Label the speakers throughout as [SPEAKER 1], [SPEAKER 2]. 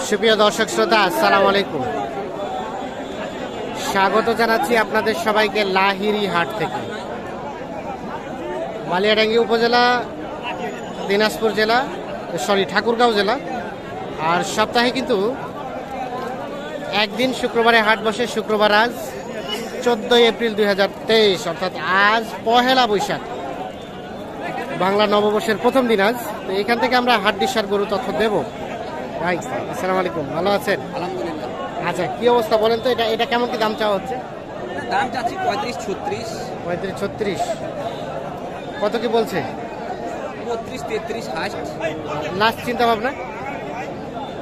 [SPEAKER 1] সুপ্রিয় দর্শক শ্রোতা, আসসালামু আলাইকুম। স্বাগত জানাচ্ছি আপনাদের সবাইকে লাহিড়ী হাট থেকে। বালিয়াডাঙ্গি উপজেলা, দিনাজপুর জেলা, ঠাকুরগাঁও জেলা। আর সপ্তাহে কিন্তু একদিন শুক্রবারে হাট বসে। শুক্রবার আজ 14 এপ্রিল 2023, অর্থাৎ আজ পহেলা বৈশাখ, বাংলা নববর্ষের প্রথম দিন আজ। তো এখান থেকে আমরা হাড্ডিসার গরু তথ্য দেব। ভাই আসসালামু আলাইকুম, ভালো আছেন?
[SPEAKER 2] আলহামদুলিল্লাহ।
[SPEAKER 1] আচ্ছা, কি অবস্থা বলেন তো? এটা কেমন কি দাম চাওয়া হচ্ছে?
[SPEAKER 2] দাম চাচ্ছি 35-36।
[SPEAKER 1] 35-36। কত কি বলছে?
[SPEAKER 2] 32-33 হাস্ট।
[SPEAKER 1] লাস্ট চিন্তা ভাবনা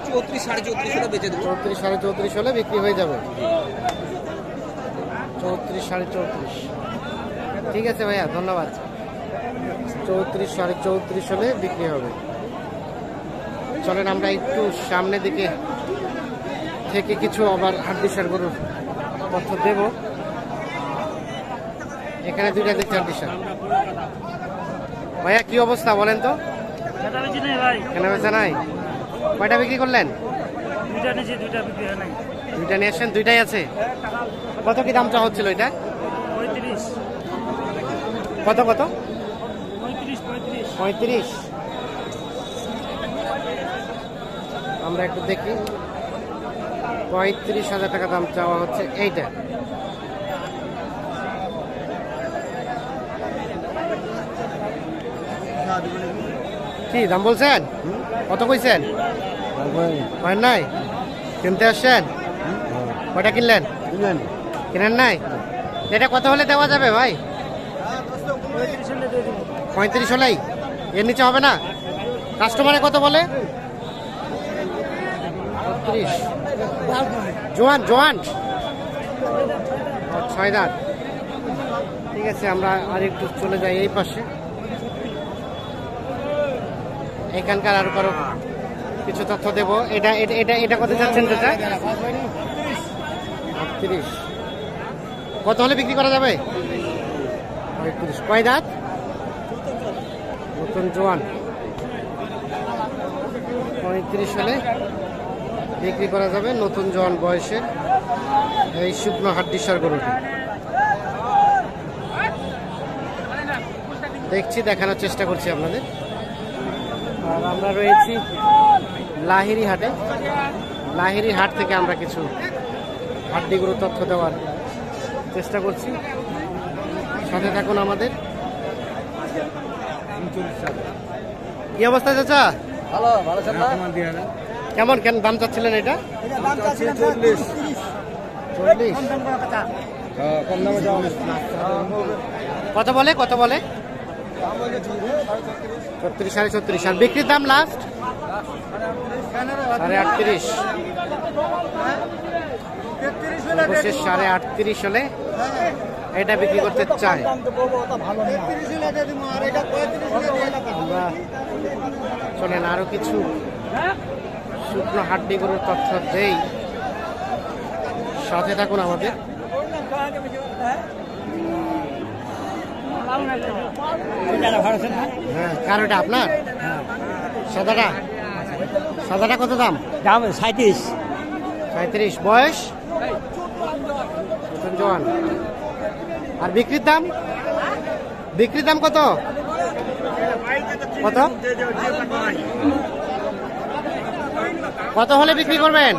[SPEAKER 2] 34-34.5 হলে বেচে দেবো।
[SPEAKER 1] 34-34.5 হলে বিক্রি হয়ে যাবে। 34-34.5। ঠিক আছে ভাইয়া, ধন্যবাদ। 34-34.5 হলে বিক্রি হবে। চলেন আমরা একটু সামনের দিকে থেকে কিছু আবার হাড্ডিসার গরুর তথ্য দেব। এখানে দুইটা দেখছি হাড্ডিসার। ভাইয়া কি অবস্থা বলেন তো? কেনা বেচা নাই? কয়টা বিক্রি করলেন? দুইটা নিয়ে আসেন, দুইটাই আছে। কত কি দাম চাওয়া হচ্ছিল এটা? কত কত? 35। আমরা একটু দেখি। 35,000 টাকা দাম চাওয়া হচ্ছে এইটা। কি দাম বলছেন? কত কইছেন? কয়েন নাই? কিনতে আসছেন? কয়টা কিনলেন? কিনেন নাই? এটা কত হলে দেওয়া যাবে ভাই? 35 হলেই? এর নিচে হবে না? কাস্টমারে কত বলে? 36। জোয়ান জোয়ান 6 দাঁত। ঠিক আছে, আমরা আর একটু চলে যাই এই পাশে। এখানকার আরো কারো কিছু তথ্য দেব। এটা এটা এটা এটা কত চাচ্ছেন? এটা 38। কত হলে বিক্রি করা যাবে? 35। কয় দাঁত? নতুন জোয়ান। 35 হলে বিক্রি করা যাবে নতুন জোয়ান বয়সে এই শুকনো হাড্ডিসার গরুটি। দেখছি, দেখানোর চেষ্টা করছি আপনাদের। আর আমরা রয়েছি লাহিড়ী হাটে। লাহিড়ী হাট থেকে আমরা কিছু হাড্ডি গরুর তথ্য দেওয়ার চেষ্টা করছি। সাথে থাকুন আমাদের। কি অবস্থা চাচা?
[SPEAKER 2] ভালো ভালো স্যার।
[SPEAKER 1] কেমন কেন দাম চাচ্ছিলেন এটা?
[SPEAKER 2] 40।
[SPEAKER 1] 40।
[SPEAKER 2] কম দামে যাওয়া।
[SPEAKER 1] কত বলে? কত বলে? 36, 36.5। আর বিক্রির দাম লাস্ট 38.5। সর্বশেষ 38.5 হলে এটা বিক্রি করতে চাই। আমরা চলেন আরো কিছু শুকনো হাড্ডি গরুর তথ্য দেই। সাথে থাকুন আমাদের। হ্যাঁ, কার ওটা আপনার? সাদাটা? সাদাটা কত দাম?
[SPEAKER 2] দাম 37।
[SPEAKER 1] 35। বয়স? নতুন জোয়ান। আর বিক্রির দাম? বিক্রির দাম কত? কত কত হলে বিক্রি করবেন?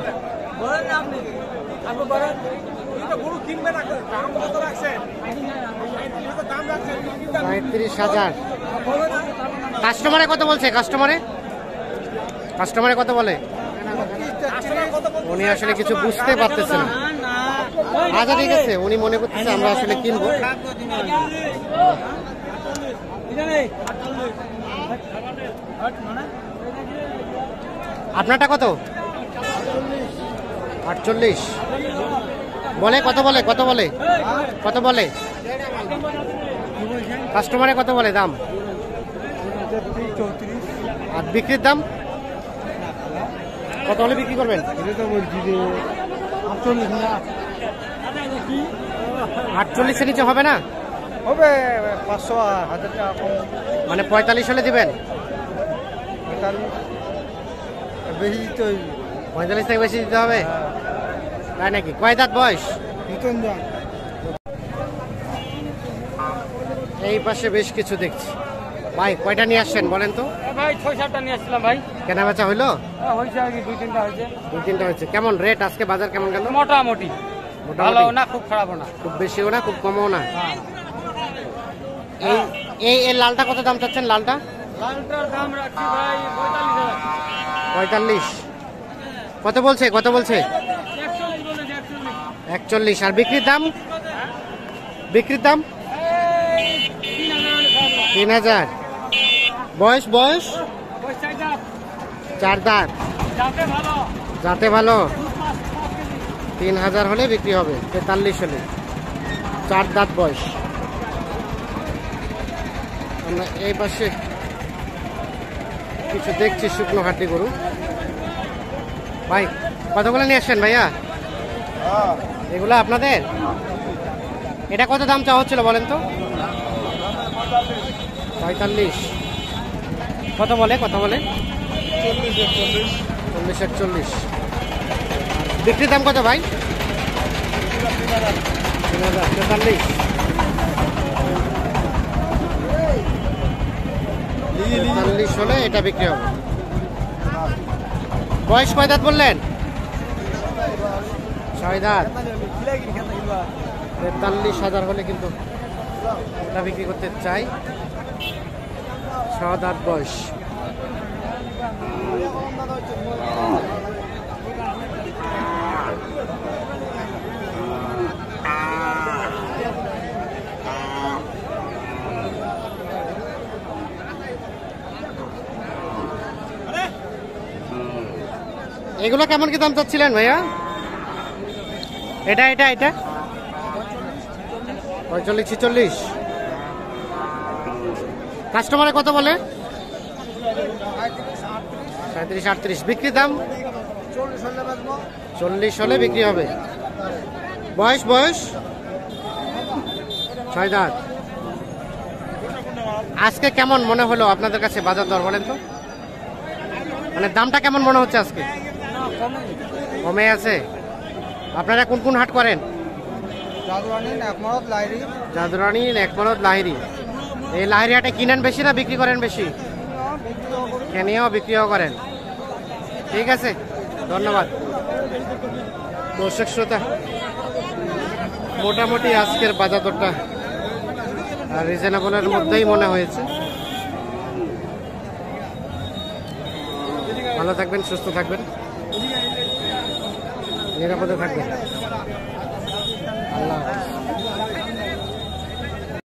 [SPEAKER 1] 35,000। কাস্টমারে কত বলছে? কাস্টমারে কত বলে? উনি আসলে কিছু বুঝতে পারতেছে না। আচ্ছা ঠিক আছে, উনি মনে করতেছে আমরা আসলে কিনবো। আপনারটা কত? 48 বলে। কত বলে? কত বলে? কত বলে? কাস্টমারে কত বলে দাম? আর বিক্রির দাম কত হলে বিক্রি করবেন? 48-এর নিচে হবে না?
[SPEAKER 2] হবে 500-1000 টাকা কম।
[SPEAKER 1] মানে 45 হলে দিবেন?
[SPEAKER 2] বেশি তো
[SPEAKER 1] 45 থেকে বেশি দিতে হবে, তাই নাকি? কয় দাঁত বয়স?
[SPEAKER 2] নতুন দাম।
[SPEAKER 1] এই পাশে বেশ কিছু দেখছি। ভাই কয়টা নিয়ে আসছেন বলেন তো?
[SPEAKER 3] ভাই 6-7টা নিয়ে আসছিলাম ভাই।
[SPEAKER 1] কেনা বেচা হইলো?
[SPEAKER 3] হয়েছে আর কি 2-3টা হয়েছে।
[SPEAKER 1] 2-3টা হয়েছে। কেমন রেট আজকে, বাজার কেমন গেল?
[SPEAKER 3] মোটামুটি ভালো না, খুব খারাপও না,
[SPEAKER 1] খুব বেশিও না, খুব কমও না।
[SPEAKER 3] হ্যাঁ।
[SPEAKER 1] এই এই লালটা কত দাম চাচ্ছেন? লালটা
[SPEAKER 3] লালটার দাম রাখছি ভাই 45,000।
[SPEAKER 1] 45। কত বলছে?
[SPEAKER 3] 41 বলেছে, 41।
[SPEAKER 1] 41। আর বিক্রির দাম? বিক্রির দাম 3000। বয়স? বয়স 4 দাঁত। যাতে ভালো 3000 হলে বিক্রি হবে, 43 হলে। 4 দাঁত বয়স। আমরা এই পাশে কিছু দেখছি শুকনো হাড্ডি গরু। ভাই কতগুলো নিয়ে আসছেন ভাইয়া? এগুলো আপনাদের? এটা কত দাম চাওয়া হচ্ছিল বলেন তো? 45। কত বলে? 40, 41। বিক্রির দাম কত ভাই? 3000। 43 হলে এটা বিক্রি হবে। বয়স কয় দাঁত বললেন? 6 দাঁত। 43,000 হলে কিন্তু এটা বিক্রি করতে চাই। 6 দাঁত বয়স। এগুলো কেমন কি দাম চাচ্ছিলেন ভাইয়া? এটা 45, 46। কাস্টমারে কত বলে? 37, 38। বিক্রির দাম 40 হলে বিক্রি হবে। বয়স? 6 দাঁত। আজকে কেমন মনে হলো আপনাদের কাছে বাজার দর বলেন তো? মানে দামটা কেমন মনে হচ্ছে আজকে? কমে আছে। আপনারা কোন কোন হাট করেন? জাদুরানী, একমরদ, লাহিড়ী। এই লাহিড়ী হাটে কিনেন বেশি না বিক্রি করেন বেশি? কেনেও বিক্রিও করেন। ঠিক আছে, ধন্যবাদ। দর্শক শ্রোতা, মোটামুটি আজকের বাজার দরটা রিজনেবলের মধ্যেই মনে হয়েছে। ভালো থাকবেন, সুস্থ থাকবেন, নিরাপদে থাকবেন।